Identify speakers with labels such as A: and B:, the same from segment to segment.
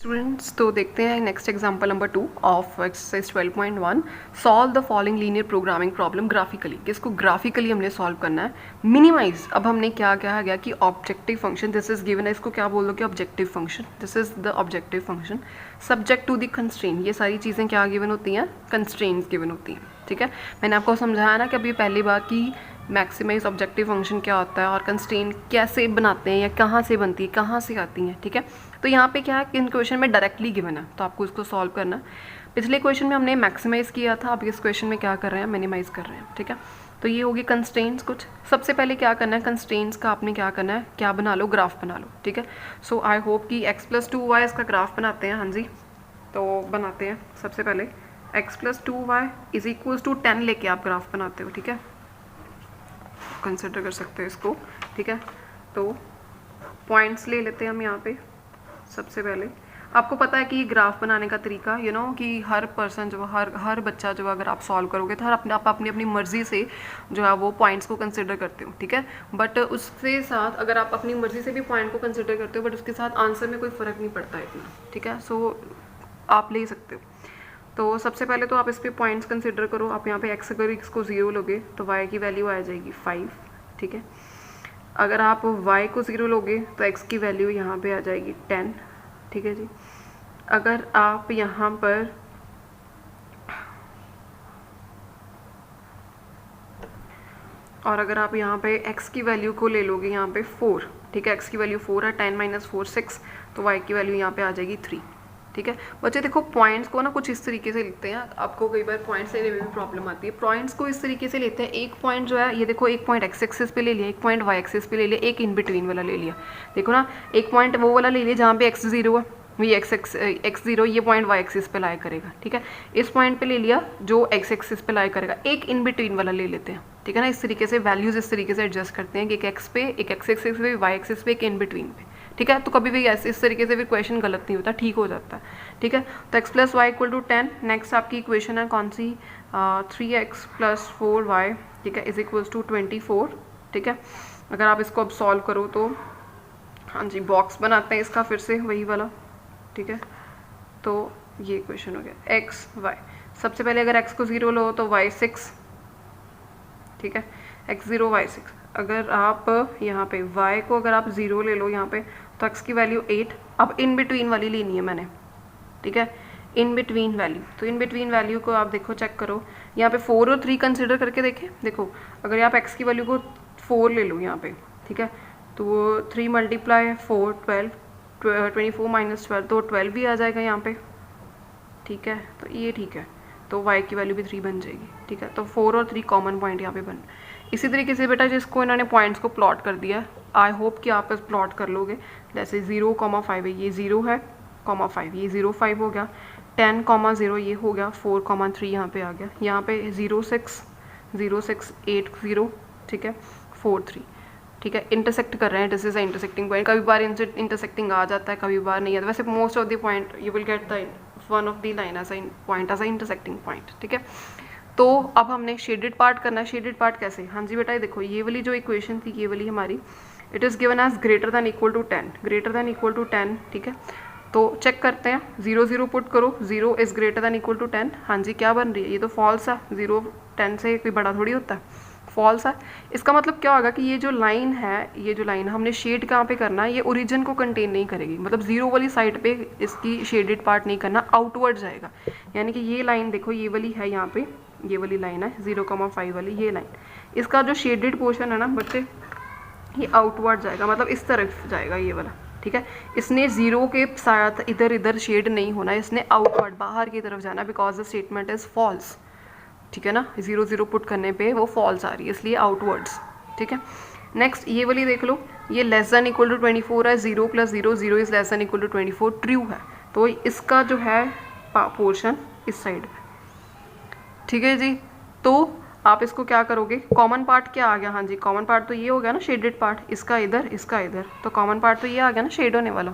A: Students तो देखते हैं next example number 2 of exercise 12.1 solve the following linear programming problem graphically. किसको graphically हमने सॉल्व करना है। मिनिमाइज, अब हमने क्या कहा गया कि objective function this is given है, इसको क्या बोल दो कि objective function, this is the objective function subject to the constraint. ये सारी चीज़ें क्या गिवन होती हैं, कंस्ट्रेंट्स गिवन होती हैं। ठीक है, मैंने आपको समझाया ना कि अभी पहली बार की मैक्सिमाइज ऑब्जेक्टिव फंक्शन क्या होता है और कंस्ट्रेंट कैसे बनाते हैं या कहाँ से बनती है, कहाँ से आती हैं। ठीक है, तो यहाँ पे क्या है कि इन क्वेश्चन में डायरेक्टली गिवन है तो आपको इसको सॉल्व करना है। पिछले क्वेश्चन में हमने मैक्सिमाइज किया था, अब इस क्वेश्चन में क्या कर रहे हैं, मिनिमाइज कर रहे हैं। ठीक है, तो ये होगी कंस्ट्रेंट्स। कुछ सबसे पहले क्या करना है, कंस्ट्रेंट्स का आपने क्या करना है, क्या बना लो, ग्राफ बना लो। ठीक है, सो आई होप कि x+2y इसका ग्राफ बनाते हैं। हाँ जी, तो बनाते हैं। सबसे पहले x+2y इज इक्वल्स टू 10 लेके आप ग्राफ बनाते हो। ठीक है, कंसिडर कर सकते हो इसको। ठीक है, तो पॉइंट्स ले लेते हैं हम यहाँ पे। सबसे पहले आपको पता है कि ये ग्राफ बनाने का तरीका कि हर पर्सन जो हर बच्चा जो अगर आप सॉल्व करोगे तो आप अपनी मर्जी से जो है वो पॉइंट्स को कंसिडर करते हो। ठीक है, बट उसके साथ अगर आप अपनी मर्जी से भी पॉइंट को कंसिडर करते हो बट उसके साथ आंसर में कोई फ़र्क नहीं पड़ता है इतना। ठीक है, सो आप ले सकते हो। तो सबसे पहले तो आप इस पर पॉइंट्स कंसिडर करो। आप यहाँ पे x अगर इसको 0 लोगे तो y की वैल्यू आ जाएगी 5। ठीक है, अगर आप y को 0 लोगे तो x की वैल्यू यहाँ पे आ जाएगी 10। ठीक है जी, अगर आप यहाँ पर और अगर आप यहाँ पे x की वैल्यू को ले लोगे यहाँ पे 4। ठीक है, x की वैल्यू 4 है, 10 - 4 6, तो y की वैल्यू यहाँ पे आ जाएगी 3। ठीक है बच्चे, देखो पॉइंट्स को ना कुछ इस तरीके से लिखते हैं। आपको कई बार पॉइंट्स लेने में भी प्रॉब्लम आती है। पॉइंट्स को इस तरीके से लेते हैं, एक पॉइंट जो है ये देखो, एक पॉइंट x एक्सिस पे ले लिया, एक पॉइंट y एक्सिस पे ले लिया, एक इन बिटवीन वाला ले लिया। देखो ना, एक पॉइंट वो वाला ले लिया जहाँ पे x 0 है, ये x 0 ये पॉइंट y एक्सिस पे लाई करेगा। ठीक है, इस पॉइंट पे ले लिया जो x एक्सिस पे लाई करेगा, एक इन बिटवीन वाला ले लेते हैं। ठीक है ना, इस तरीके से वैल्यूज इस तरीके से एडजस्ट करते हैं कि एक x पे, एक x एक्सिस पे, y एक्सिस पे, एक इन बिटवीन पे। ठीक है, तो कभी भी ऐसे इस तरीके से फिर क्वेश्चन गलत नहीं होता, ठीक हो जाता है। ठीक है, तो x+y = 10। नेक्स्ट आपकी इक्वेशन है कौन सी, 3x + 4y, ठीक है, इज इक्वल्स टू 24। ठीक है, अगर आप इसको अब सॉल्व करो तो हाँ जी, बॉक्स बनाते हैं इसका फिर से वही वाला। ठीक है, तो ये इक्वेशन हो गया x y। सबसे पहले अगर x को 0 लो तो y 6। ठीक है, x 0 y 6। अगर आप यहाँ पे y को अगर आप 0 ले लो यहाँ पे तो x की वैल्यू 8। अब इन बिटवीन वाली लेनी है मैंने। ठीक है, इन बिटवीन वैल्यू, तो इन बिटवीन वैल्यू को आप देखो, चेक करो यहाँ पे 4 और 3 कंसिडर करके देखें। देखो अगर आप x की वैल्यू को 4 ले लो यहाँ पे, ठीक है, तो 3 × 4 12, 24 - 12 तो 12 भी आ जाएगा यहाँ पे। ठीक है, तो ये ठीक है, तो y की वैल्यू भी 3 बन जाएगी। ठीक है, तो 4 और 3 कॉमन पॉइंट यहाँ पे बन। इसी तरीके से बेटा जिसको इन्होंने पॉइंट्स को प्लॉट कर दिया है, आई होप कि आप इस प्लॉट कर लोगे। जैसे 0, 5 है, ये 0 है, 5 ये 0 5 हो गया, 10, 0 ये हो गया, 4, 3 यहाँ पे आ गया, यहाँ पे 0 6 8 0। ठीक है, 4 3। ठीक है, इंटरसेक्ट कर रहे हैं, this is a intersecting point. कभी बार इंटरसेक्टिंग आ जाता है, कभी बार नहीं आता। वैसे most of the point you will get the one of the line as a point, as a intersecting point. ठीक है, तो अब हमने शेडेड पार्ट करना है। शेडेड पार्ट कैसे, हाँ जी बेटा, देखो ये वाली जो इक्वेशन थी, ये वाली हमारी, इट इज़ गिवन एज > 10, > 10। ठीक है, तो चेक करते हैं, 0 0 पुट करो, 0 इज > 10। हाँ जी, क्या बन रही है, ये तो फॉल्स है, 0 10 से कोई बड़ा थोड़ी होता है, फॉल्स है। इसका मतलब क्या होगा कि ये जो लाइन है, ये जो लाइन हमने शेड कहाँ पे करना है, ये ओरिजिन को कंटेन नहीं करेगी। मतलब 0 वाली साइड पे इसकी शेडेड पार्ट नहीं करना, आउटवर्ड जाएगा। यानी कि ये लाइन देखो, ये वाली है यहाँ पे, ये वाली लाइन है 0,5 वाली, ये लाइन, इसका जो शेडेड पोर्शन है ना बच्चे, ये आउटवर्ड जाएगा, मतलब इस तरफ जाएगा ये वाला। ठीक है, इसने 0 के साथ इधर इधर शेड नहीं होना, इसने आउटवर्ड बाहर की तरफ जाना, because the statement is false. ठीक है ना, 0 0 पुट करने पे वो फॉल्स आ रही है, इसलिए आउटवर्ड्स। ठीक है, नेक्स्ट ये वाली देख लो, ये <= 24 है, 0 + 0 0 इज <= 24 ट्रू है, तो इसका जो है पोर्शन इस साइड पे। ठीक है जी, तो आप इसको क्या करोगे, कॉमन पार्ट क्या आ गया, हाँ जी कॉमन पार्ट तो ये हो गया ना, शेडेड पार्ट, इसका इधर, इसका इधर, तो कॉमन पार्ट तो ये आ गया ना, शेड होने वाला।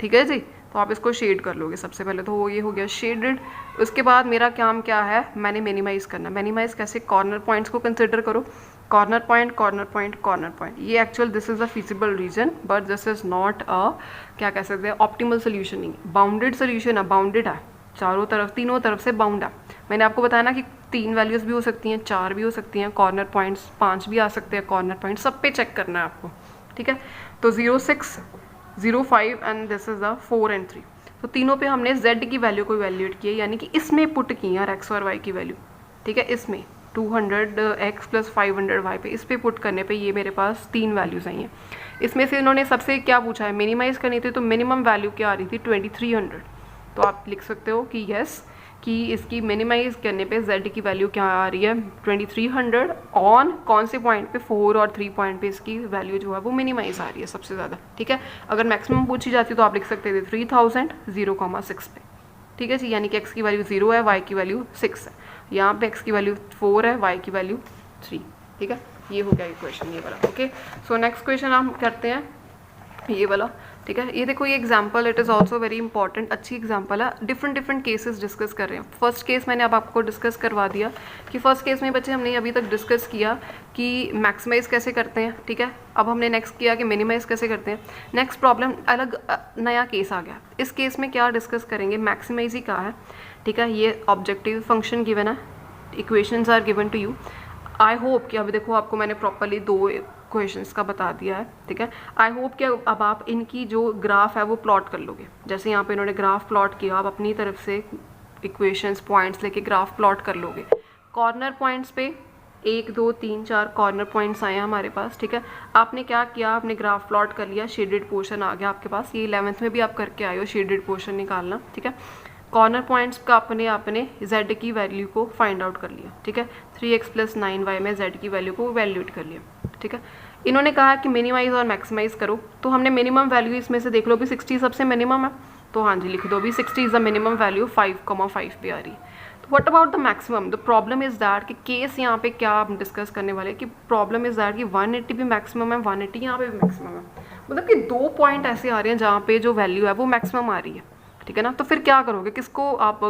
A: ठीक है जी, तो आप इसको शेड कर लोगे सबसे पहले, तो वो ये हो गया शेडेड। उसके बाद मेरा काम क्या है, मैंने मिनिमाइज़ करना। मिनिमाइज़ कैसे, कॉर्नर पॉइंट्स को कंसिडर करो। Corner point corner point corner point, ये actual this is a feasible region but this is not a क्या कह सकते हैं ऑप्टिमल सोल्यूशन नहीं, बाउंडेड सोल्यूशन है, बाउंडेड है, चारों तरफ तीनों तरफ से बाउंड है। मैंने आपको बताया ना कि 3 वैल्यूज भी हो सकती हैं, 4 भी हो सकती हैं, कॉर्नर पॉइंट्स 5 भी आ सकते हैं, कॉर्नर पॉइंट सब पे चेक करना है आपको, ठीक है। तो 0, 6, 0, 5 and this is the 4 and 3, तो तीनों पे हमने z की वैल्यू को इवैल्यूएट किया, यानी कि इसमें पुट की यार x और y की वैल्यू, ठीक है। इसमें 200x + 500y पे इस पे पुट करने पे ये मेरे पास 3 वैल्यूज आई हैं। इसमें से इन्होंने सबसे क्या पूछा है, मिनिमाइज करनी थी, तो मिनिमम वैल्यू क्या आ रही थी 2300, तो आप लिख सकते हो कि यस कि इसकी मिनिमाइज करने पे z की वैल्यू क्या आ रही है 2300 ऑन कौन से पॉइंट पे 4 और 3 पॉइंट पे इसकी वैल्यू जो है वो मिनिमाइज आ रही है सबसे ज़्यादा, ठीक है। अगर मैक्सिमम पूछी जाती तो आप लिख सकते थे 3000 0,6 पे, ठीक है जी, यानी कि x की वैल्यू 0 है, y की वैल्यू 6 है, यहाँ पे x की वैल्यू 4 है, y की वैल्यू 3, ठीक है। ये हो गया क्वेश्चन ये वाला, ओके। सो नेक्स्ट क्वेश्चन हम करते हैं ये वाला, ठीक है। ये देखो ये example it is also very important, अच्छी एग्जाम्पल है, डिफरेंट केसेस डिस्कस कर रहे हैं। फर्स्ट केस मैंने अब आपको डिस्कस करवा दिया कि फर्स्ट केस में बच्चे हमने अभी तक डिस्कस किया कि मैक्सिमाइज कैसे करते हैं, ठीक है। अब हमने नेक्स्ट किया कि मिनिमाइज कैसे करते हैं। नेक्स्ट प्रॉब्लम अलग नया केस आ गया, इस केस में क्या डिस्कस करेंगे, मैक्सिमाइज ही कहा है, ठीक है। ये ऑब्जेक्टिव फंक्शन गिवन है, equations are given to you. I hope कि अभी देखो आपको मैंने प्रॉपरली 2 क्वेश्चंस का बता दिया है, ठीक है। आई होप कि अब आप इनकी जो ग्राफ है वो प्लॉट कर लोगे, जैसे यहाँ पे इन्होंने ग्राफ प्लॉट किया, आप अपनी तरफ से इक्वेशंस पॉइंट्स लेके ग्राफ प्लॉट कर लोगे। कॉर्नर पॉइंट्स पे 1, 2, 3, 4 कॉर्नर पॉइंट्स आए हैं हमारे पास, ठीक है। आपने क्या किया, आपने ग्राफ प्लॉट कर लिया, शेडेड पोर्शन आ गया आपके पास, ये 11th में भी आप करके आए हो शेडेड पोर्शन निकालना, ठीक है। कॉर्नर पॉइंट्स का आपने z की वैल्यू को फाइंड आउट कर लिया, ठीक है। 3x + 9y में z की वैल्यू को वैल्यूएट कर लिया, ठीक है। इन्होंने कहा कि मिनिमाइज और मैक्सिमाइज करो, तो हमने मिनिमम वैल्यू इसमें से देख लो भी 60 सबसे मिनिमम है, तो हाँ जी लिख दो भी 60 इज द मिनिमम वैल्यू, 5,5 पे आ रही है। तो what about the maximum, the problem is that कि केस यहाँ पे क्या आप डिस्कस करने वाले कि प्रॉब्लम इज दैट कि 180 भी मैक्सिमम है, 180 यहाँ पे भी मैक्सिमम है, मतलब कि 2 पॉइंट ऐसे आ रहे हैं जहाँ पे जो वैल्यू है वो मैक्सिमम आ रही है, ठीक है ना। तो फिर क्या करोगे, किसको आप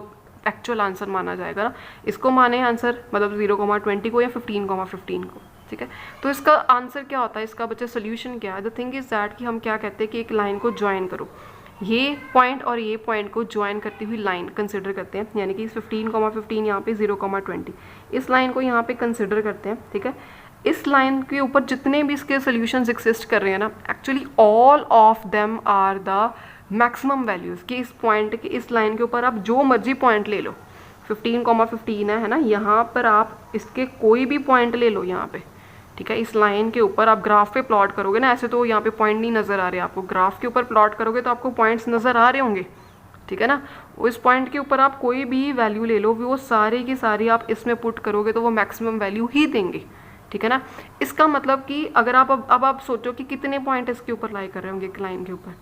A: एक्चुअल आंसर माना जाएगा ना, इसको माने आंसर मतलब 0,20 को या 15,15 को, ठीक है। तो इसका आंसर क्या होता है, इसका बच्चे सोल्यूशन क्या है, द थिंग इज दैट कि हम क्या कहते हैं कि एक लाइन को ज्वाइन करो, ये पॉइंट और ये पॉइंट को ज्वाइन करती हुई लाइन कंसिडर करते हैं, यानी कि 15,15 यहाँ पे 0,20 इस लाइन को यहाँ पे कंसिडर करते हैं, ठीक है। इस लाइन के ऊपर जितने भी इसके सोल्यूशंस एग्जिस्ट कर रहे हैं ना, actually all of them are the maximum values, कि इस पॉइंट के इस लाइन के ऊपर आप जो मर्जी पॉइंट ले लो, 15,15 है ना, यहाँ पर आप इसके कोई भी पॉइंट ले लो यहाँ पे, ठीक है। इस लाइन के ऊपर आप ग्राफ पे प्लॉट करोगे ना, ऐसे तो यहाँ पे पॉइंट नहीं नज़र आ रहे आपको, ग्राफ के ऊपर प्लॉट करोगे तो आपको पॉइंट्स नज़र आ रहे होंगे, ठीक है ना। उस पॉइंट के ऊपर आप कोई भी वैल्यू ले लो, वो सारी की सारी आप इसमें पुट करोगे तो वो मैक्सिमम वैल्यू ही देंगे, ठीक है ना। इसका मतलब कि अगर आप अब आप सोचो कि कितने पॉइंट इसके ऊपर लाई कर रहे होंगे एक लाइन के ऊपर,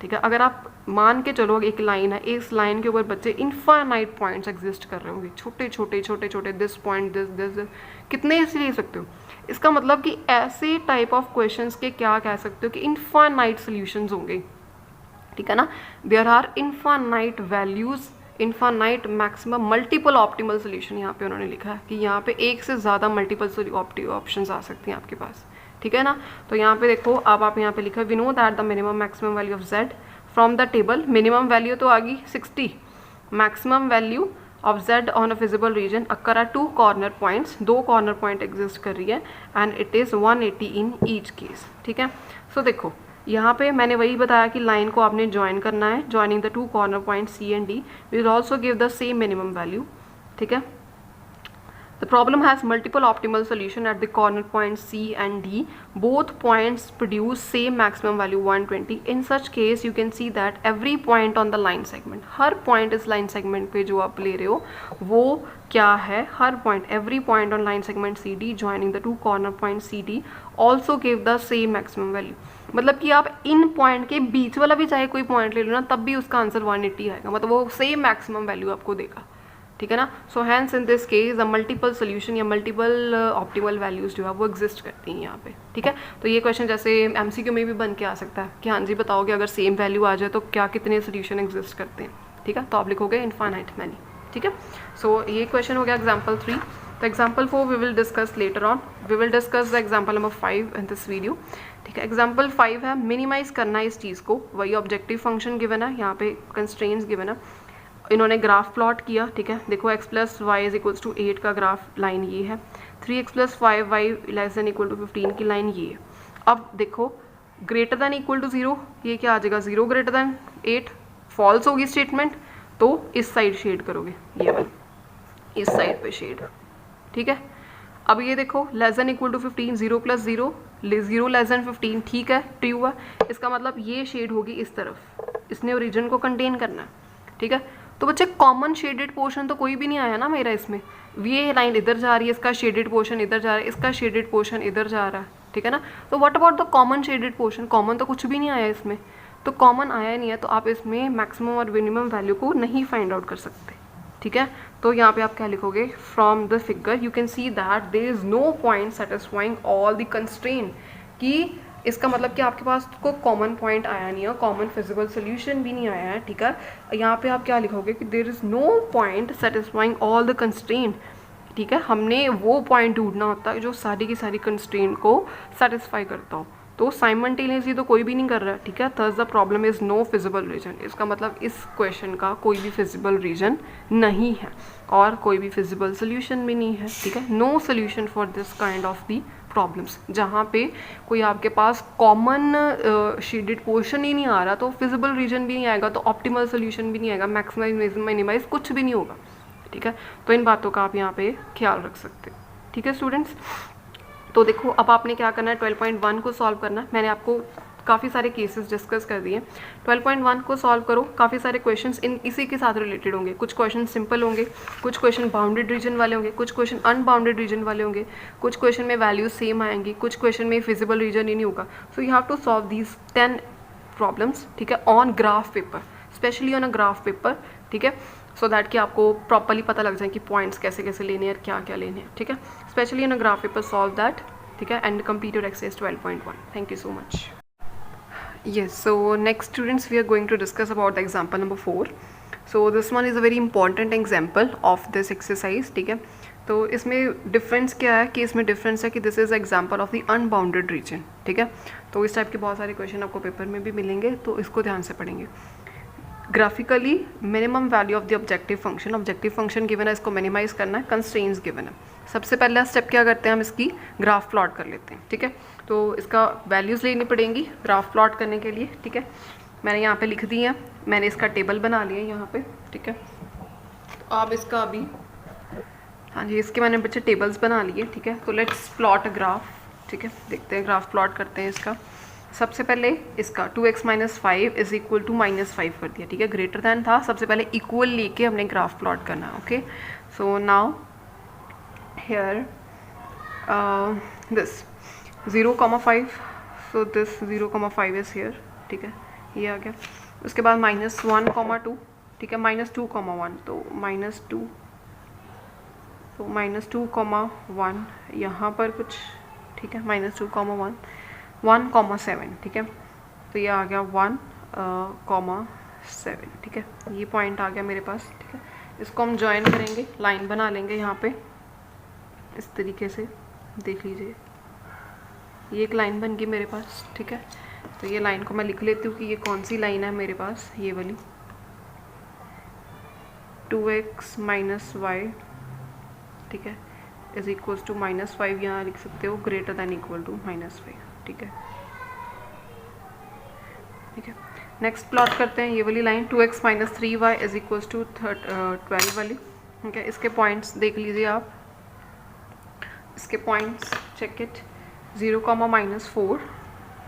A: ठीक है। अगर आप मान के चलो एक लाइन है, इस लाइन के ऊपर बच्चे इनफाइनाइट पॉइंट्स एग्जिस्ट कर रहे होंगे, छोटे छोटे दिस पॉइंट दिस कितने ऐसे ले सकते हो। इसका मतलब कि ऐसे टाइप ऑफ क्वेश्चंस के क्या कह सकते हो कि इनफाइनाइट सॉल्यूशंस होंगे, ठीक है ना। There are infinite values, infinite maximum multiple optimal solution, यहाँ पे उन्होंने लिखा है कि यहाँ पे एक से ज़्यादा मल्टीपल ऑप्शंस आ सकती हैं आपके पास, ठीक है ना। तो यहाँ पे देखो अब आप यहाँ पे लिखा है we know that the minimum maximum value of z from the table, minimum value तो आ गई 60, maximum value of z on a feasible region occur at 2 corner points, 2 corner point exist कर रही है and it is 180 in each case, ठीक है। सो देखो यहाँ पे मैंने वही बताया कि लाइन को आपने ज्वाइन करना है, joining the 2 corner point C and D will also give the same minimum value, ठीक है। The problem has multiple optimal solution at the corner points C and D. Both points produce same maximum value 120. In such case, you can see that every point on the line segment, her point इस line segment पे जो आप ले रहे हो वो क्या है, हर point, every point on line segment CD joining the 2 corner points CD also give the same maximum value. मतलब कि आप इन पॉइंट के बीच वाला भी चाहे कोई पॉइंट ले लो ना, तब भी उसका आंसर 180 आएगा, मतलब वो सेम मैक्सिमम वैल्यू आपको देगा, ठीक है ना। So hence in this case the multiple solution या मल्टीपल ऑप्टिमल वैल्यूज जो है वो एग्जिस्ट करती हैं यहाँ पे, ठीक है। तो ये क्वेश्चन जैसे MCQ में भी बन के आ सकता है कि हाँ जी बताओ कि अगर सेम वैल्यू आ जाए तो क्या कितने सोल्यूशन एग्जिस्ट करते हैं, ठीक है। तो आप लिखोगे इनफाइनाइट मैनी, ठीक है। सो ये क्वेश्चन हो गया एग्जाम्पल 3। तो example 4 we will discuss later on. We will discuss the example number 5 in this video. ठीक है, एग्जाम्पल 5 है मिनिमाइज करना है इस चीज़ को. वही ऑब्जेक्टिव फंक्शन गिवन है, यहाँ पे कंस्ट्रेंट्स गिवन है. इन्होंने ग्राफ प्लॉट किया. ठीक है, देखो x plus y is equals to 8 का ग्राफ लाइन ये है, 3x plus 5y less than equal to 15 की लाइन ये है. अब देखो ग्रेटर देन इक्वल टू 0, ये क्या आ जाएगा 0 ग्रेटर देन 8. फॉल्स होगी स्टेटमेंट, तो इस साइड शेड करोगे, ये वाली इस साइड पे शेड. ठीक है, अब ये देखो less than equal to 15, 0 plus 0 0 less than 15. ठीक है, ट्रू है. इसका मतलब ये शेड होगी इस तरफ, इसने ओरिजिन को कंटेन करना है. ठीक है, तो बच्चे कॉमन शेडेड पोर्शन तो कोई भी नहीं आया ना मेरा इसमें. ये लाइन इधर जा रही है, इसका शेडेड पोर्शन इधर जा रहा है, इसका शेडेड पोर्शन इधर जा रहा है. ठीक है ना, तो what about the common shaded portion? Common तो कुछ भी नहीं आया इसमें, तो कॉमन आया नहीं है, तो आप इसमें मैक्सिमम और मिनिमम वैल्यू को नहीं फाइंड आउट कर सकते. ठीक है, तो यहाँ पे आप क्या लिखोगे, from the figure you can see that there is no point satisfying all the constraint. कि इसका मतलब कि आपके पास कोई कॉमन पॉइंट आया नहीं है, कॉमन फिजिबल सोल्यूशन भी नहीं आया है. ठीक है, यहाँ पे आप क्या लिखोगे कि there is no point satisfying all the constraint. ठीक है, हमने वो पॉइंट ढूंढना होता है जो सारी की सारी कंस्ट्रेंट को सेटिस्फाई करता हो. तो साइमल्टेनियसली तो कोई भी नहीं कर रहा है. ठीक है, thus the problem is no feasible region. इसका मतलब इस क्वेश्चन का कोई भी फिजिबल रीजन नहीं है और कोई भी फिजिबल सोल्यूशन भी नहीं है. ठीक है, no solution for this kind of the problems. जहाँ पे कोई आपके पास कॉमन शेडेड पोर्शन ही नहीं आ रहा, तो फिजिबल रीजन भी नहीं आएगा, तो ऑप्टिमल सोल्यूशन भी नहीं आएगा, मैक्सिमाइज मिनिमाइज कुछ भी नहीं होगा. ठीक है, तो इन बातों का आप यहाँ पे ख्याल रख सकते हो. ठीक है स्टूडेंट्स, तो देखो अब आपने क्या करना है, 12.1 को सॉल्व करना है. मैंने आपको काफ़ी सारे केसेस डिस्कस कर दिए. 12.1 को सॉल्व करो. काफ़ी सारे क्वेश्चंस इसी के साथ रिलेटेड होंगे. कुछ क्वेश्चन सिंपल होंगे, कुछ क्वेश्चन बाउंडेड रीजन वाले होंगे, कुछ क्वेश्चन अनबाउंडेड रीजन वाले होंगे, कुछ क्वेश्चन में वैल्यूज सेम आएंगी, कुछ क्वेश्चन में फिजिबल रीजन ही नहीं होगा. So you have to solve these 10 problems. ठीक है, on graph paper, specially on a graph paper. ठीक है, सो दैट कि आपको प्रॉपरली पता लग जाए कि पॉइंट्स कैसे कैसे लेने हैं और क्या क्या लेने हैं. ठीक है, specially on a graph paper solve that. ठीक है, and complete your exercise 12.1. Thank you so much. Yes, so next students we are going to discuss about the example number 4. So this one is a very important example of this exercise. ठीक है, तो इसमें difference क्या है कि इसमें difference है कि this is example of the unbounded region. ठीक है, तो इस टाइप के बहुत सारे क्वेश्चन आपको पेपर में भी मिलेंगे, तो इसको ध्यान से पढ़ेंगे. Graphically minimum value of the objective function. Objective function given है, इसको मिनिमाइज करना है, कंस्ट्रेंट्स गिवन है. सबसे पहला स्टेप क्या करते हैं, हम इसकी ग्राफ प्लॉट कर लेते हैं. ठीक है, तो इसका वैल्यूज़ लेनी पड़ेंगी ग्राफ प्लॉट करने के लिए. ठीक है, मैंने यहाँ पे लिख दी है, मैंने इसका टेबल बना लिया है यहाँ पे. ठीक है, तो आप इसका अभी, हाँ जी, इसके मैंने बच्चे टेबल्स बना लिए. ठीक है, तो लेट्स प्लॉट ग्राफ. ठीक है, देखते हैं ग्राफ प्लॉट करते हैं इसका. सबसे पहले इसका 2x minus 5 is equal to -5 कर दिया. ठीक है, ग्रेटर दैन था, सबसे पहले इक्वल लेके हमने ग्राफ प्लॉट करना. Okay, so now here this 0,5, so this 0,5 is here. ठीक है, ये आ गया. उसके बाद -1,2. ठीक है, -2,1, तो -2, तो -2,1 यहाँ पर कुछ. ठीक है, -2,1, 1,7. ठीक है, तो ये आ गया 1,7. ठीक है, ये पॉइंट आ गया मेरे पास. ठीक है, इसको हम ज्वाइन करेंगे, लाइन बना लेंगे यहाँ पे इस तरीके से. देख लीजिए, ये एक लाइन बन गई मेरे पास. ठीक है, तो ये लाइन को मैं लिख लेती हूँ कि ये कौन सी लाइन है मेरे पास, ये वाली 2x माइनस वाई. ठीक है, इज इक्वल्स टू -5, यहाँ लिख सकते हो ग्रेटर दैन इक्वल टू -5. ठीक है, ठीक है, नेक्स्ट प्लॉट करते हैं ये वाली line 2x minus 3y is equals to 12 वाली. ठीक है, इसके पॉइंट्स देख लीजिए आप, इसके पॉइंट्स चेक इट. 0, -4.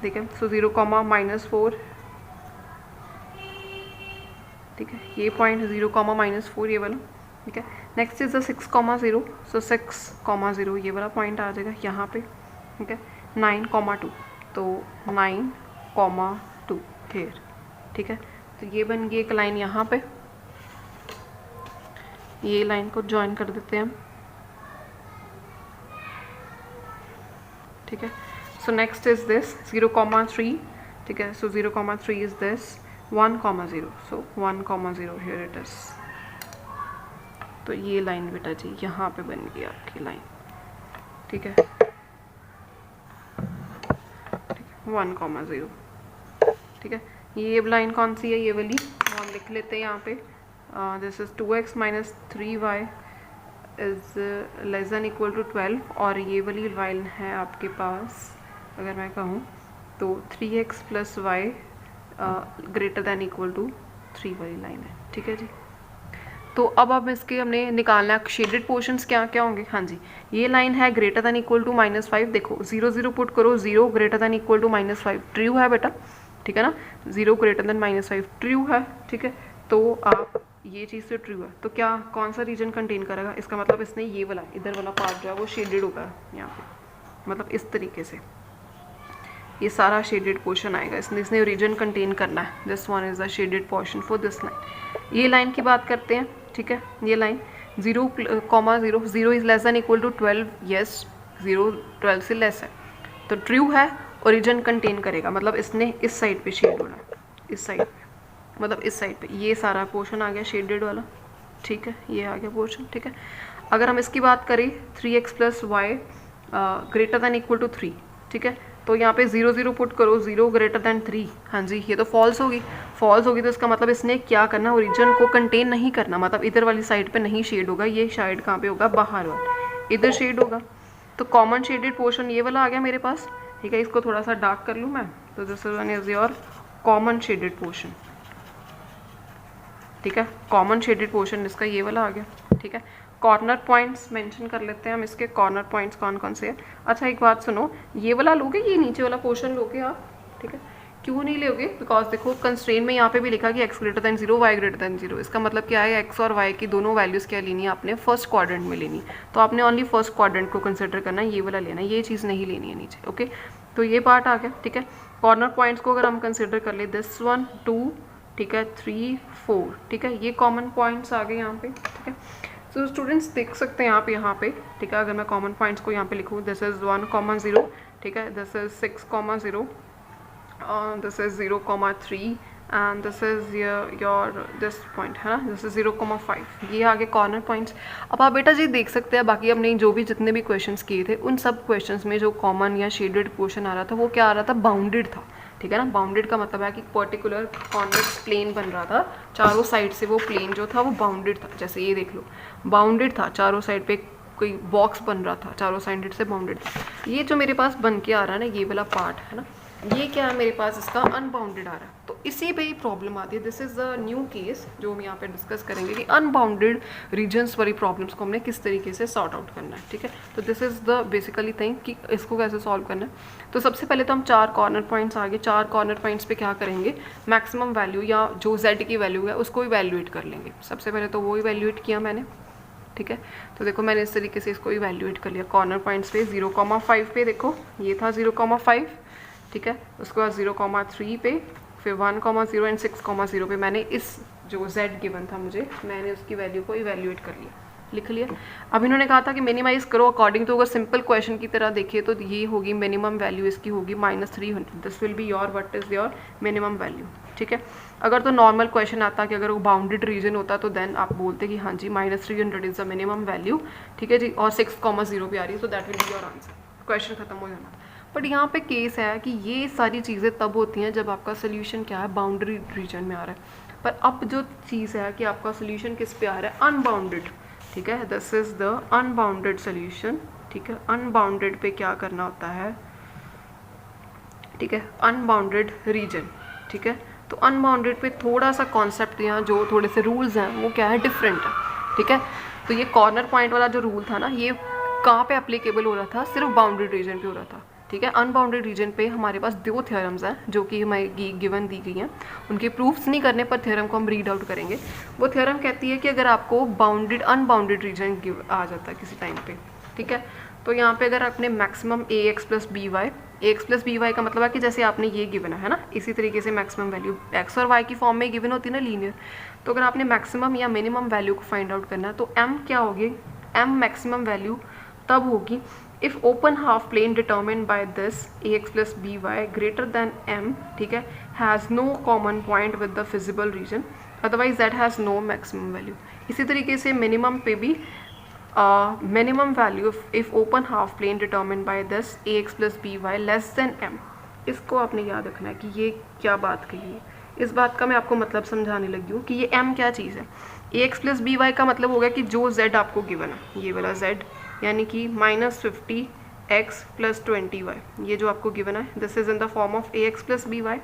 A: ठीक है, सो 0, -4. ठीक है, ये पॉइंट 0, -4 ये वाला. ठीक है, नेक्स्ट इज द 6,0, सो 6,0 ये वाला पॉइंट आ जाएगा यहाँ पे. ठीक है, 9,2, तो 9,2 हेयर. ठीक है, तो ये बन गई एक लाइन यहाँ पे. ये लाइन को ज्वाइन कर देते हैं हम. ठीक है, सो नेक्स्ट इज दिस 0,3. ठीक है, सो 0,3 is this 1,0, so 1,0 here it is. तो ये लाइन बेटा जी यहाँ पे बन गई आपकी लाइन, ठीक है, 1,0, ठीक है। ये लाइन कौन सी है, ये वाली, हम लिख लेते हैं यहाँ पे, this is 2x minus 3y is less than equal to 12, और ये वाली लाइन है आपके पास अगर मैं कहूँ तो 3x plus y greater than equal to 3 वाली लाइन है, ठीक है जी। तो अब इसके हमने निकालना है शेडेड पोर्शंस क्या क्या होंगे। हाँ जी, ये लाइन है ग्रेटर दैन इक्वल टू -5, देखो 0 0 पुट करो, 0 greater than equal to -5 true है बेटा, ठीक है ना, 0 ग्रेटर दैन -5 ट्रू है, ठीक है। तो आप ये चीज़ से ट्रू है, तो क्या कौन सा रीजन कंटेन करेगा, इसका मतलब इसने ये वाला इधर वाला पार्ट जो है वो शेडेड होगा यहाँ पे, मतलब इस तरीके से ये सारा शेडेड पोर्शन आएगा, इसने रीजन कंटेन करना है। This one is the shaded portion for this line. ये लाइन की बात करते हैं, ठीक है, ये line 0,0 0 is less than equal to 12, yes 0 12 से लेस है तो ट्रू है, ओरिजिन कंटेन करेगा, मतलब इसने इस साइड पे शेड होना है, इस साइड पे, मतलब इस साइड पे ये सारा पोर्शन आ गया शेडेड वाला, ठीक है, ये आ गया पोर्शन, ठीक है। अगर हम इसकी बात करें 3x plus y greater than equal to 3, ठीक है, तो यहाँ पे 0 0 पुट करो, 0 ग्रेटर दैन 3, हाँ जी, ये तो फॉल्स होगी, फॉल्स होगी तो इसका मतलब इसने क्या करना, ओरिजिन को कंटेन नहीं करना, मतलब इधर वाली साइड पे नहीं शेड होगा, ये साइड कहाँ पे होगा, बाहर वाला, इधर शेड होगा। तो कॉमन शेडेड पोर्शन ये वाला आ गया मेरे पास, ठीक है, इसको थोड़ा सा डार्क कर लूँ मैं, तो this one is your common shaded portion, ठीक है, कॉमन शेडेड पोर्शन इसका ये वाला आ गया, ठीक है। कॉर्नर पॉइंट्स मेंशन कर लेते हैं हम, इसके कॉर्नर पॉइंट्स कौन कौन से हैं। अच्छा एक बात सुनो, ये वाला लोगे, ये नीचे वाला पोर्शन लोगे आप, ठीक है, क्यों नहीं लोगे, बिकॉज देखो कंस्ट्रेंट में यहाँ पे भी लिखा कि x greater than 0 y greater then 0, इसका मतलब क्या है, x और y की दोनों वैल्यूज़ क्या लेनी है आपने, फर्स्ट क्वाड्रेंट में लेनी, तो आपने ओनली फर्स्ट क्वाड्रेंट को कंसिडर करना है, ये वाला लेना है, ये चीज़ नहीं लेनी है नीचे, ओके। तो ये पार्ट आ गया, ठीक है। कॉर्नर पॉइंट्स को अगर हम कंसिडर कर ले, दिस 1 2, ठीक है, 3 4, ठीक है, ये कॉमन पॉइंट्स आ गए यहाँ पे, ठीक है। तो स्टूडेंट्स देख सकते हैं आप यहाँ पे, ठीक है, अगर मैं कॉमन पॉइंट्स को यहाँ पे लिखूँ, दिस इज 1,0, ठीक है, this is 6,0, this is 0,3 and this is your this point है ना, दिस इज 0,5, ये आगे कॉर्नर पॉइंट्स। अब आप बेटा जी देख सकते हैं, बाकी हमने जो भी जितने भी क्वेश्चंस किए थे उन सब क्वेश्चंस में जो कॉमन या शेडेड पोर्शन आ रहा था वो क्या आ रहा था, बाउंडेड था, ठीक है ना। बाउंडेड का मतलब है कि पर्टिकुलर कॉन्वेक्स प्लेन बन रहा था, चारों साइड से वो प्लेन जो था वो बाउंडेड था, जैसे ये देख लो बाउंडेड था, चारों साइड पे कोई बॉक्स बन रहा था, चारों साइड से बाउंडेड था। ये जो मेरे पास बन के आ रहा है ना, ये वाला पार्ट है ना, ये क्या है मेरे पास, इसका अनबाउंडेड आ रहा है, तो इसी पे ही प्रॉब्लम आती है। This is the new case जो हम यहाँ पे डिस्कस करेंगे कि अनबाउंडेड रीजन्स वाली प्रॉब्लम्स को हमने किस तरीके से सॉर्ट आउट करना है, ठीक है। तो this is the basically thing कि इसको कैसे सॉल्व करना है। तो सबसे पहले तो हम 4 कॉर्नर पॉइंट्स आगे, 4 कॉर्नर पॉइंट्स पे क्या करेंगे, मैक्सिमम वैल्यू या जो z की वैल्यू है उसको इवैल्यूएट कर लेंगे। सबसे पहले तो वो इवैल्यूएट किया मैंने, ठीक है। तो देखो मैंने इस तरीके से इसको इवैल्यूएट कर लिया कॉर्नर पॉइंट्स पे, 0,5 पे देखो ये था 0,5, ठीक है, उसके बाद 0,3 पे, फिर 1,0 एंड 6,0 पे मैंने इस जो z गिवन था मुझे, मैंने उसकी वैल्यू को इवैल्यूएट कर लिया, लिख लिया। अब इन्होंने कहा था कि मिनिमाइज करो अकॉर्डिंग टू, अगर सिंपल क्वेश्चन की तरह देखिए तो ये होगी मिनिमम वैल्यू इसकी होगी -300, this will be your what is your minimum value, ठीक है। अगर तो नॉर्मल क्वेश्चन आता कि अगर वो बाउंडेड रीजन होता तो देन आप बोलते कि हाँ जी -300 इज द मिनिमम वैल्यू, ठीक है जी, और 6,0 पे आ रही है, तो that will be your answer, question खत्म हो जाना। बट यहाँ पे केस है कि ये सारी चीज़ें तब होती हैं जब आपका सोल्यूशन क्या है, बाउंड्री रीजन में आ रहा है। पर अब जो चीज़ है कि आपका सोल्यूशन किस पे आ रहा है, अनबाउंडेड, ठीक है, this is the unbounded solution, ठीक है। अनबाउंडेड पे क्या करना होता है, ठीक है, अनबाउंडेड रीजन, ठीक है। तो अनबाउंडेड पे थोड़ा सा कॉन्सेप्ट यहाँ जो थोड़े से रूल्स हैं वो क्या है, डिफरेंट है, ठीक है। तो ये कॉर्नर पॉइंट वाला जो रूल था ना, ये कहाँ पे एप्लीकेबल हो रहा था, सिर्फ बाउंडेड रीजन पे हो रहा था, ठीक है। अनबाउंडेड रीजन पे हमारे पास 2 थ्योरम्स हैं जो कि हमारी गिवन दी गई हैं, उनके प्रूफ्स नहीं करने पर थ्योरम को हम रीड आउट करेंगे। वो थ्योरम कहती है कि अगर आपको बाउंडेड अनबाउंडेड रीजन आ जाता है किसी टाइम पे, ठीक है, तो यहाँ पे अगर आपने maximum ax plus b y का मतलब है कि जैसे आपने ये गिवन है ना, इसी तरीके से मैक्सिमम वैल्यू x और y की फॉर्म में गिवन होती है ना लीनियर, तो अगर आपने मैक्सिमम या मिनिमम वैल्यू को फाइंड आउट करना है तो m क्या होगी, m मैक्सिमम वैल्यू तब होगी if open half plane determined by this ax plus by greater than m, ठीक है, has no common point with the feasible region, otherwise that has no maximum value. इसी तरीके से minimum पे भी minimum value if open half plane determine by this ax plus b y less than m। इसको आपने याद रखना है कि ये क्या बात कही है। इस बात का मैं आपको मतलब समझाने लगी हूँ कि ये m क्या चीज़ है। ax प्लस बी वाई का मतलब हो गया कि जो z आपको गिवन है, ये वाला z, यानी कि -50x प्लस 20y, ये जो आपको गिवन है, this is in the form of ax plus b y.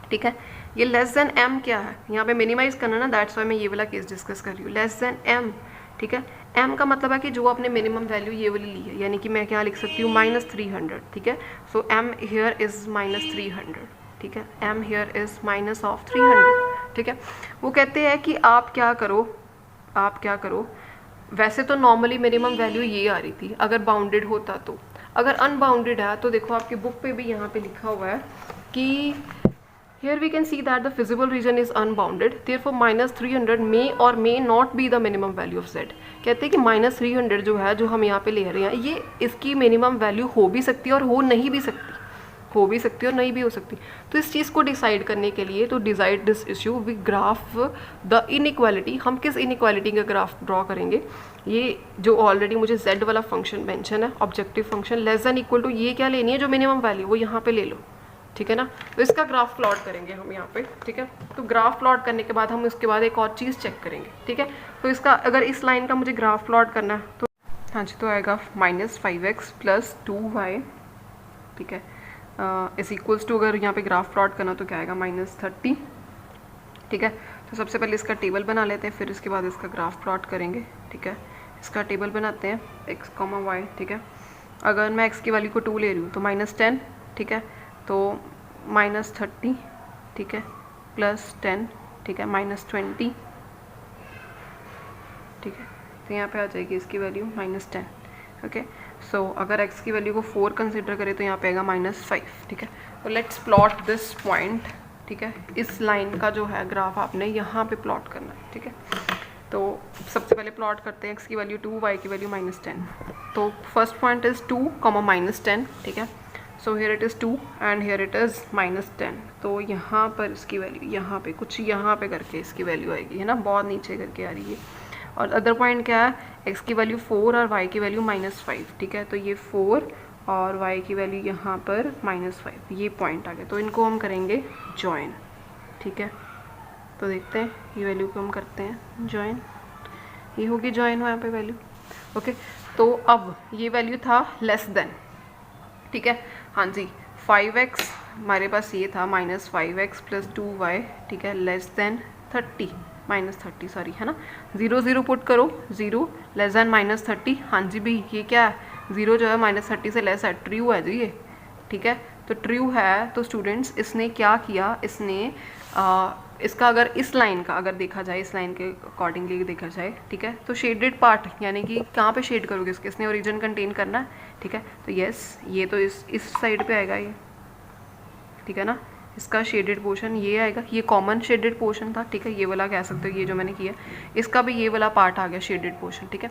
A: ठीक है, ये लेस देन m क्या है, यहाँ पे मिनिमाइज करना ना, दैट्स वाई मैं ये वाला केस डिस्कस कर रही हूँ, लेस देन m। ठीक है, m का मतलब है कि जो आपने मिनिमम वैल्यू ये वाली ली है, यानी कि मैं क्या लिख सकती हूँ -300। ठीक है, सो m हियर इज -300। ठीक है, m here is minus of 300। ठीक है, वो कहते हैं कि आप क्या करो, वैसे तो नॉर्मली मिनिमम वैल्यू ये आ रही थी अगर बाउंडेड होता तो, अगर अनबाउंडेड है तो देखो आपकी बुक पे भी यहाँ पे लिखा हुआ है कि here we can see that the feasible region is unbounded, therefore -300 may or may not be the minimum value of z। कहते हैं कि -300 जो है, जो हम यहाँ पे ले रहे हैं, ये इसकी मिनिमम वैल्यू हो भी सकती है और हो नहीं भी सकती, हो भी सकती है और नहीं भी हो सकती। तो इस चीज़ को डिसाइड करने के लिए, तो decide this issue we graph the inequality. हम किस इनइक्वालिटी का ग्राफ ड्रॉ करेंगे, ये जो ऑलरेडी मुझे z वाला फंक्शन मेंशन है, objective function less than equal to, ये क्या लेनी है जो मिनिमम वैल्यू, वो यहाँ पे ले लो। ठीक है ना, तो इसका ग्राफ प्लॉट करेंगे हम यहाँ पे। ठीक है, तो ग्राफ प्लॉट करने के बाद हम उसके बाद एक और चीज़ चेक करेंगे। ठीक है, तो इसका अगर इस लाइन का मुझे ग्राफ प्लॉट करना है तो हाँ जी, तो आएगा -5x प्लस 2y। ठीक है, इज इक्वल्स टू, अगर यहाँ पे ग्राफ प्लॉट करना तो क्या आएगा -30। ठीक है, तो सबसे पहले इसका टेबल बना लेते हैं, फिर इसके बाद इसका ग्राफ प्लॉट करेंगे। ठीक है, इसका टेबल बनाते हैं x, y। ठीक है, अगर मैं x की वैल्यू को 2 ले रही हूँ तो -10। ठीक है, तो -30। ठीक है, प्लस 10। ठीक है, -20। ठीक है, तो यहाँ पे आ जाएगी इसकी वैल्यू -10। ओके, सो अगर x की वैल्यू को 4 कंसिडर करें तो यहाँ पे आएगा -5। ठीक है, तो लेट्स प्लॉट दिस पॉइंट। ठीक है, इस लाइन का जो है ग्राफ आपने यहाँ पे प्लॉट करना है। ठीक है, तो सबसे पहले प्लॉट करते हैं x की वैल्यू 2, y की वैल्यू -10। तो फर्स्ट पॉइंट इज़ 2, -10। ठीक है, so here it is 2 and here it is -10। तो यहाँ पर इसकी वैल्यू, यहाँ पे कुछ यहाँ पे करके इसकी वैल्यू आएगी, है ना, बहुत नीचे करके आ रही है। और अदर पॉइंट क्या है, x की वैल्यू 4 और y की वैल्यू -5। ठीक है, तो ये 4 और y की वैल्यू यहाँ पर -5, ये पॉइंट आ गया। तो इनको हम करेंगे जॉइन। ठीक है, तो देखते हैं ये वैल्यू को हम करते हैं जॉइन, ये होगी जॉइन यहाँ पे वैल्यू। ओके, तो अब ये वैल्यू था लेस देन। ठीक है, हाँ जी, 5x हमारे पास ये था -5x प्लस 2y। ठीक है, लेस देन 30, -30 सॉरी, है ना, 0 0 पुट करो, 0 लेस देन -30। हाँ जी भी, ये क्या है, 0 जो है -30 से लेस है, ट्रू है जी ये। ठीक है, तो ट्रू है, तो स्टूडेंट्स इसने क्या किया, इसने इसका अगर इस लाइन का अगर देखा जाए, इस लाइन के अकॉर्डिंगली देखा जाए, ठीक है, तो शेडेड पार्ट यानी कि कहाँ पे शेड करोगे इसके, इसने ओरिजिन कंटेन करना है। ठीक है, तो यस, ये तो इस साइड पे आएगा ये। ठीक है ना, इसका शेडेड पोर्शन ये आएगा, ये कॉमन शेडेड पोर्शन था। ठीक है, ये वाला कह सकते हो, ये जो मैंने किया, इसका भी ये वाला पार्ट आ गया शेडेड पोर्शन। ठीक है,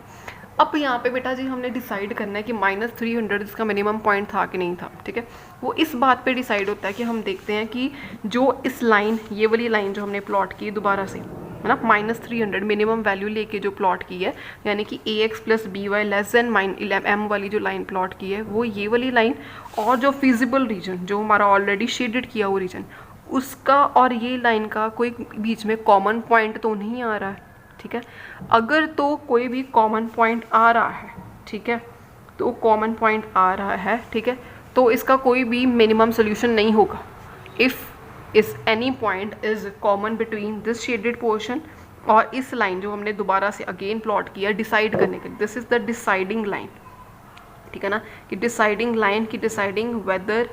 A: अब यहाँ पे बेटा जी हमने डिसाइड करना है कि -300 इसका मिनिमम पॉइंट था कि नहीं था। ठीक है, वो इस बात पे डिसाइड होता है कि हम देखते हैं कि जो इस लाइन, ये वाली लाइन जो हमने प्लॉट की दोबारा से, है ना, -300 मिनिमम वैल्यू लेके जो प्लॉट की है, यानी कि ax plus b y less than m वाली जो लाइन प्लॉट की है, वो ये वाली लाइन, और जो फिजिबल रीजन जो हमारा ऑलरेडी शेडेड किया वो रीजन, उसका और ये लाइन का कोई बीच में कॉमन पॉइंट तो नहीं आ रहा है। ठीक है, अगर तो कोई भी कॉमन पॉइंट आ रहा है, ठीक है, तो कॉमन पॉइंट आ रहा है, ठीक है, तो इसका कोई भी मिनिमम सोल्यूशन नहीं होगा। इफ़ इस any point is common between this shaded portion और इस लाइन जो हमने दोबारा से अगेन प्लॉट किया डिसाइड करने के लिए, this is the deciding line. ठीक है ना, कि डिसाइडिंग लाइन की डिसाइडिंग वेदर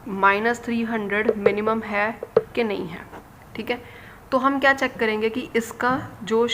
A: -300 मिनिमम है कि नहीं है। ठीक है, तो हम क्या चेक करेंगे कि इसका जो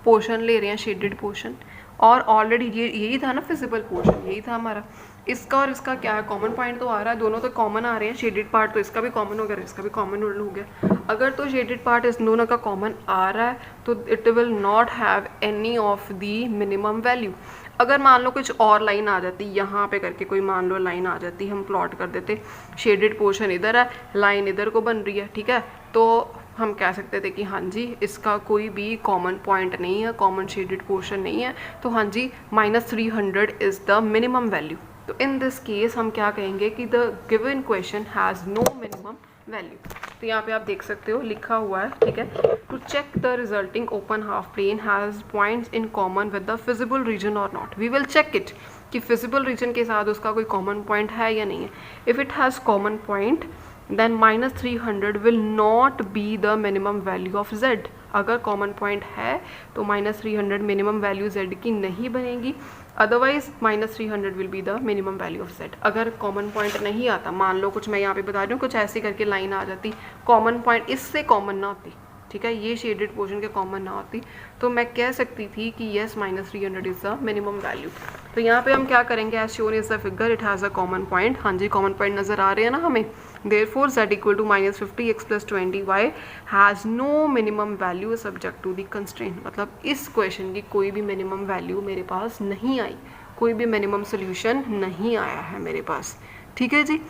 A: पोर्शन ले रहे हैं शेडेड पोर्शन, और ऑलरेडी यही था ना फिजिबल पोर्शन, यही था हमारा, इसका और इसका क्या है, कॉमन पॉइंट तो आ रहा है, दोनों तो कॉमन आ रहे हैं, शेडेड पार्ट तो इसका भी कॉमन हो गया, इसका भी कॉमन हो गया। अगर तो शेडेड पार्ट इस दोनों का कॉमन आ रहा है तो it will not have any of the minimum value. अगर मान लो कुछ और लाइन आ जाती, यहाँ पे करके कोई मान लो लाइन आ जाती, हम प्लॉट कर देते, शेडेड पोर्शन इधर है, लाइन इधर को बन रही है, ठीक है, तो हम कह सकते थे कि हाँ जी इसका कोई भी कॉमन पॉइंट नहीं है, कॉमन शेडेड पोर्शन नहीं है, तो हाँ जी -300 इज़ द मिनिमम वैल्यू। तो इन दिस केस हम क्या कहेंगे कि the given question has no minimum value. तो यहाँ पे आप देख सकते हो लिखा हुआ है, ठीक है, to check the resulting open half plane has points in common with the feasible region और not. We will check it कि फिजिबल रीजन के साथ उसका कोई कॉमन पॉइंट है या नहीं है। If it has common point then -300 will not be the minimum value of z। अगर कॉमन पॉइंट है तो -300 मिनिमम वैल्यू z की नहीं बनेगी, otherwise -300 will be the minimum value of z। अगर कॉमन पॉइंट नहीं आता, मान लो कुछ मैं यहाँ पे बता रही हूँ, कुछ ऐसी करके लाइन आ जाती, कॉमन पॉइंट इससे कॉमन ना होती, ठीक है, ये शेडेड पोर्शन के कॉमन ना होती, तो मैं कह सकती थी कि yes -300 is the minimum value. तो यहाँ पे हम क्या करेंगे, as shown is the figure it has a common point. हाँ जी कॉमन पॉइंट नज़र आ रहे हैं ना हमें। Therefore z equal to -50x plus 20y has no minimum value subject to the constraint। मतलब इस क्वेश्चन की कोई भी मिनिमम वैल्यू मेरे पास नहीं आई, कोई भी मिनिमम सोल्यूशन नहीं आया है मेरे पास, ठीक है जी।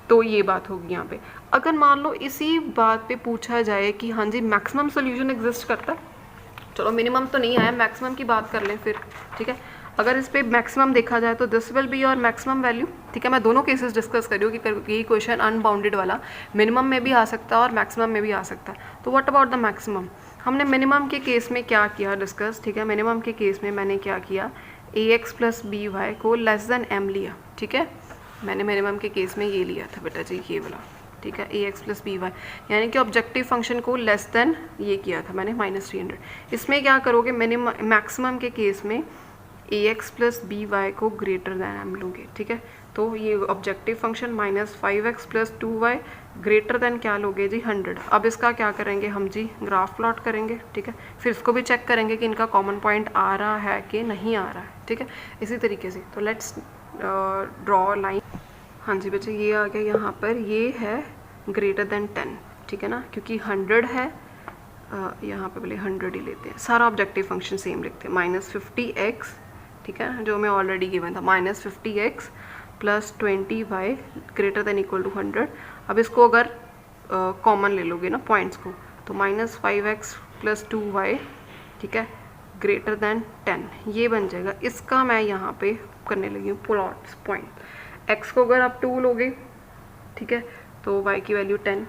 A: तो ये बात होगी यहाँ पे। अगर मान लो इसी बात पे पूछा जाए कि हाँ जी मैक्सिमम सोल्यूशन एग्जिस्ट करता है, चलो मिनिमम तो नहीं आया, मैक्सिमम की बात कर लें फिर, ठीक है। अगर इस पे मैक्सिमम देखा जाए तो this will be your maximum value, ठीक है। मैं दोनों केसेस डिस्कस कर रही हूँ कि ये क्वेश्चन अनबाउंडेड वाला मिनिमम में भी आ सकता है और मैक्सिमम में भी आ सकता है। तो व्हाट अबाउट द मैक्सिमम, हमने मिनिमम के केस में क्या किया डिस्कस, ठीक है। मिनिमम के केस में मैंने क्या किया, ax प्लस बी वाई को लेस देन m लिया, ठीक है। मैंने मिनिमम के केस में ये लिया था बेटा जी, ये वाला, ठीक है, ax प्लस बी वाई, यानी कि ऑब्जेक्टिव फंक्शन को लेस देन ये किया था मैंने -300। इसमें क्या करोगे, मिनिमम मैक्सिमम के केस में ax प्लस बी वाई को ग्रेटर दैन m लूँगे, ठीक है। तो ये objective function -5x plus 2y greater than क्या लोगे जी 100। अब इसका क्या करेंगे हम जी, ग्राफ प्लॉट करेंगे, ठीक है। फिर इसको भी चेक करेंगे कि इनका कॉमन पॉइंट आ रहा है कि नहीं आ रहा है, ठीक है, इसी तरीके से। तो लेट्स ड्रॉ लाइन। हाँ जी बच्चे ये आ गया यहाँ पर, ये है ग्रेटर दैन 10, ठीक है ना, क्योंकि 100 है, यहाँ पे बोले 100 ही लेते हैं, सारा ऑब्जेक्टिव फंक्शन सेम लिखते हैं, -50x, ठीक है, जो मैं ऑलरेडी गिवन था, -50x plus 20y greater than equal to 100। अब इसको अगर कॉमन ले लोगे ना पॉइंट्स को, तो -5x प्लस 2y, ठीक है, ग्रेटर दैन 10, ये बन जाएगा। इसका मैं यहाँ पे करने लगी हूँ प्लॉट पॉइंट। x को अगर आप 2 लोगे, ठीक है, तो y की वैल्यू 10,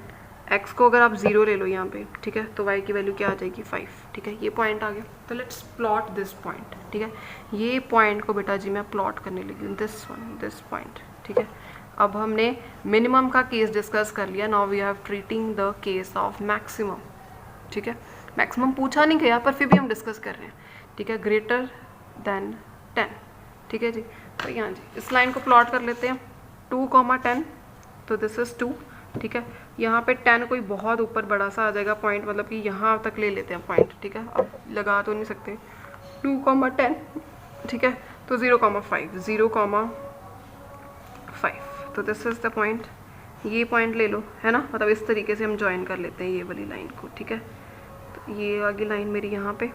A: x को अगर आप 0 ले लो यहाँ पे, ठीक है, तो y की वैल्यू क्या आ जाएगी 5, ठीक है, ये पॉइंट आ गया। तो लेट्स प्लॉट दिस पॉइंट, ठीक है, ये पॉइंट को बेटा जी मैं प्लॉट करने लगी हूँ, दिस पॉइंट, ठीक है। अब हमने मिनिमम का केस डिस्कस कर लिया, now we have treating the case of maximum, ठीक है। मैक्सिमम पूछा नहीं गया पर फिर भी हम डिस्कस कर रहे हैं, ठीक है, ग्रेटर दैन 10, ठीक है जी। तो यहाँ जी इस लाइन को प्लॉट कर लेते हैं, 2, 10, तो दिस इज़ 2, ठीक है। यहाँ पे 10 कोई बहुत ऊपर बड़ा सा आ जाएगा पॉइंट, मतलब कि यहाँ तक ले लेते हैं पॉइंट, ठीक है, अब लगा तो नहीं सकते, 2, 10, ठीक है, तो 0,5, 0,5, तो दिस इज़ द पॉइंट, ये पॉइंट ले लो, है ना, मतलब इस तरीके से हम ज्वाइन कर लेते हैं ये वाली लाइन को, ठीक है। तो ये आगे लाइन मेरी यहाँ पे,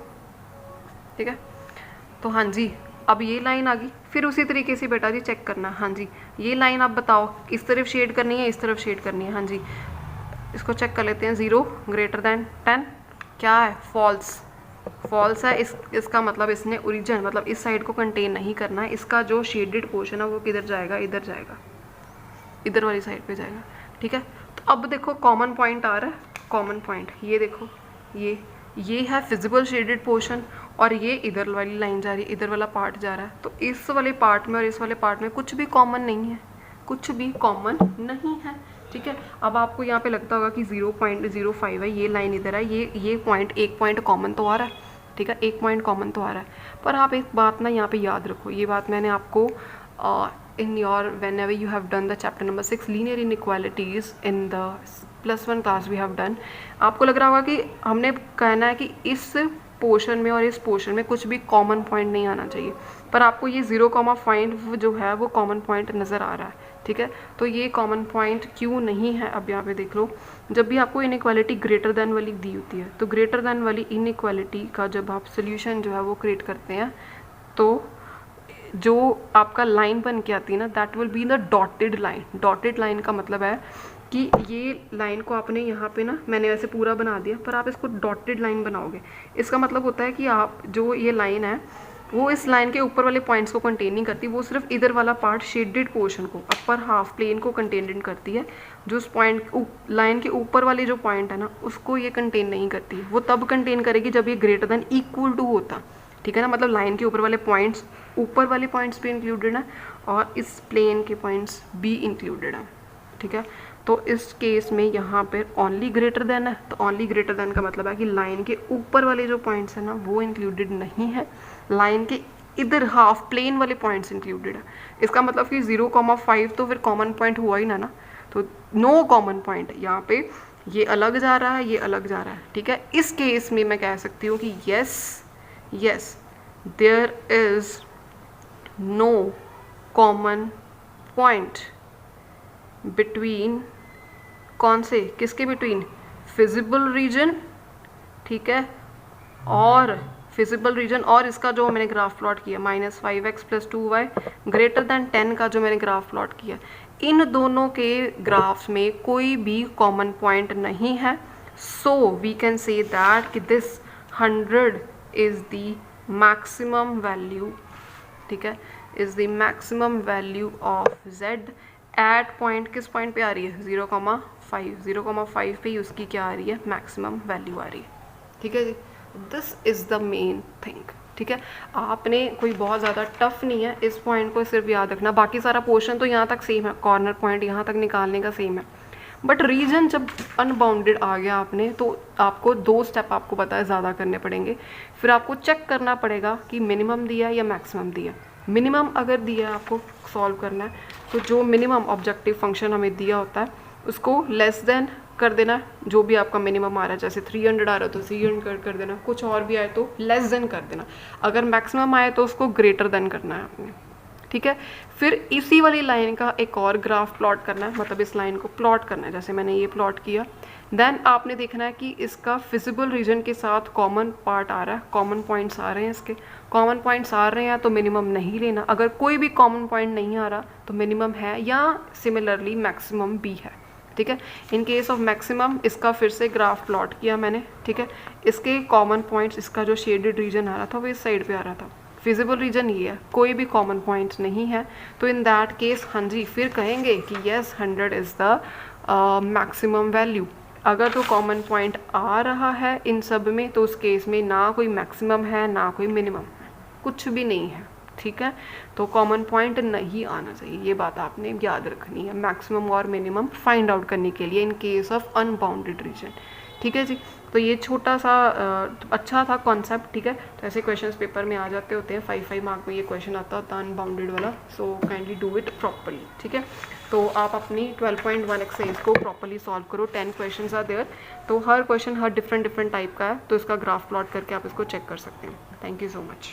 A: ठीक है। तो हाँ जी अब ये लाइन आ गई, फिर उसी तरीके से बेटा जी चेक करना। हाँ जी ये लाइन आप बताओ इस तरफ शेड करनी है, इस तरफ शेड करनी है। हाँ जी इसको चेक कर लेते हैं, 0 ग्रेटर दैन 10, क्या है, फॉल्स है। इसका मतलब इसने ओरिजिन मतलब इस साइड को कंटेन नहीं करना है, इसका जो शेडेड पोर्शन है वो किधर जाएगा, इधर जाएगा, इधर वाली साइड पे जाएगा, ठीक है। तो अब देखो कॉमन पॉइंट आ रहा है, कॉमन पॉइंट ये देखो, ये है फिजिबल शेडेड पोर्शन और ये इधर वाली लाइन जा रही है, इधर वाला पार्ट जा रहा है। तो इस वाले पार्ट में और इस वाले पार्ट में कुछ भी कॉमन नहीं है, कुछ भी कॉमन नहीं है, ठीक है। अब आपको यहाँ पे लगता होगा कि 0.05 है, ये लाइन इधर है, ये पॉइंट, एक पॉइंट कॉमन तो आ रहा है, ठीक है, एक पॉइंट कॉमन तो आ रहा है। पर आप एक बात ना यहाँ पे याद रखो, ये बात मैंने आपको in your whenever you have done the chapter number 6 linear inequalities in the +1 class we have done, आपको लग रहा होगा कि हमने कहना है कि इस पोर्शन में और इस पोर्शन में कुछ भी कॉमन पॉइंट नहीं आना चाहिए, पर आपको ये 0,5 जो है वो कॉमन पॉइंट नज़र आ रहा है, ठीक है। तो ये कॉमन पॉइंट क्यों नहीं है, अब यहाँ पे देख लो, जब भी आपको इनइक्वालिटी ग्रेटर दैन वाली दी होती है, तो ग्रेटर दैन वाली इनइक्वालिटी का जब आप सोल्यूशन जो है वो क्रिएट करते हैं, तो जो आपका लाइन बन के आती है ना, that will be the dotted line. Dotted line का मतलब है कि ये लाइन को आपने यहाँ पे ना, मैंने वैसे पूरा बना दिया, पर आप इसको डॉटेड लाइन बनाओगे। इसका मतलब होता है कि आप जो ये लाइन है वो इस लाइन के ऊपर वाले पॉइंट्स को कंटेन नहीं करती, वो सिर्फ इधर वाला पार्ट शेडेड पोर्शन को, अपर हाफ प्लेन को कंटेन करती है। जो उस पॉइंट लाइन के ऊपर वाले जो पॉइंट है ना, उसको ये कंटेन नहीं करती। वो तब कंटेन करेगी जब ये ग्रेटर देन इक्वल टू होता, ठीक है ना। मतलब लाइन के ऊपर वाले पॉइंट्स, ऊपर वाले पॉइंट्स भी इंक्लूडेड हैं और इस प्लेन के पॉइंट्स भी इंक्लूडेड हैं, ठीक है। तो इस केस में यहाँ पे ओनली ग्रेटर देन है, तो ओनली ग्रेटर देन का मतलब है कि लाइन के ऊपर वाले जो पॉइंट्स हैं ना वो इंक्लूडेड नहीं है, लाइन के इधर हाफ प्लेन वाले पॉइंट्स इंक्लूडेड है। इसका मतलब कि 0,5 तो फिर कॉमन पॉइंट हुआ ही ना, तो नो कॉमन पॉइंट। यहाँ पे ये अलग जा रहा है, ये अलग जा रहा है, ठीक है। इस केस में मैं कह सकती हूँ कि yes there is no common point between, कौन से, किसके बिटवीन, फिजिबल रीजन, ठीक है, और फिजिबल रीजन और इसका जो मैंने ग्राफ प्लॉट किया -5x + 2y ग्रेटर देन 10 का जो मैंने ग्राफ प्लॉट किया, इन दोनों के ग्राफ्स में कोई भी कॉमन पॉइंट नहीं है। So we can say that कि this 100 is the maximum value, ठीक है, is the maximum value of z at point, किस पॉइंट पे आ रही है, 0,5 पे ही उसकी क्या आ रही है, मैक्सिमम वैल्यू आ रही है, ठीक है जी। This is the main thing, ठीक है। आपने कोई बहुत ज़्यादा टफ नहीं है, इस पॉइंट को सिर्फ याद रखना, बाकी सारा पोर्शन तो यहाँ तक सेम है, कॉर्नर पॉइंट यहाँ तक निकालने का सेम है, बट रीजन जब अनबाउंडेड आ गया आपने, तो आपको 2 स्टेप आपको पता है ज़्यादा करने पड़ेंगे। फिर आपको चेक करना पड़ेगा कि मिनिमम दिया या मैक्सिमम दिया। मिनिमम अगर दिया आपको सॉल्व करना है, तो जो मिनिमम ऑब्जेक्टिव फंक्शन हमें दिया होता है उसको लेस देन कर देना, जो भी आपका मिनिमम आ रहा है, जैसे 300 आ रहा है तो 300 कर देना, कुछ और भी आए तो लेस देन कर देना, अगर मैक्सिमम आए तो उसको ग्रेटर देन करना है आपने, ठीक है। फिर इसी वाली लाइन का एक और ग्राफ प्लॉट करना है, मतलब इस लाइन को प्लॉट करना है, जैसे मैंने ये प्लॉट किया। देन आपने देखना है कि इसका फिजिबल रीजन के साथ कॉमन पार्ट आ रहा है, कॉमन पॉइंट्स आ रहे हैं, इसके कॉमन पॉइंट्स आ रहे हैं तो मिनिमम नहीं लेना, अगर कोई भी कॉमन पॉइंट नहीं आ रहा तो मिनिमम है या सिमिलरली मैक्सिमम भी है, ठीक है। इन केस ऑफ मैक्सिमम इसका फिर से ग्राफ प्लॉट किया मैंने, ठीक है। इसके कॉमन पॉइंट्स, इसका जो शेडेड रीजन आ रहा था वो इस साइड पे आ रहा था, फिजिबल रीजन ये है, कोई भी कॉमन पॉइंट्स नहीं है, तो इन दैट केस हाँ जी फिर कहेंगे कि yes 100 is the maximum value. अगर तो कॉमन पॉइंट आ रहा है इन सब में, तो उस केस में ना कोई मैक्सिमम है ना कोई मिनिमम है, कुछ भी नहीं है, ठीक है। तो कॉमन पॉइंट नहीं आना चाहिए, ये बात आपने याद रखनी है मैक्सिमम और मिनिमम फाइंड आउट करने के लिए in case of unbounded region, ठीक है जी। तो ये छोटा सा अच्छा था कॉन्सेप्ट, ठीक है। तो ऐसे क्वेश्चंस पेपर में आ जाते होते हैं, 5 मार्क में ये क्वेश्चन आता होता है अनबाउंडेड वाला, so kindly do it properly, ठीक है। तो आप अपनी 12.1 एक्सरसाइज को प्रॉपरली सॉल्व करो, 10 क्वेश्चंस आर देयर, तो हर क्वेश्चन हर डिफरेंट टाइप का है, तो इसका ग्राफ प्लॉट करके आप इसको चेक कर सकते हैं। Thank you so much.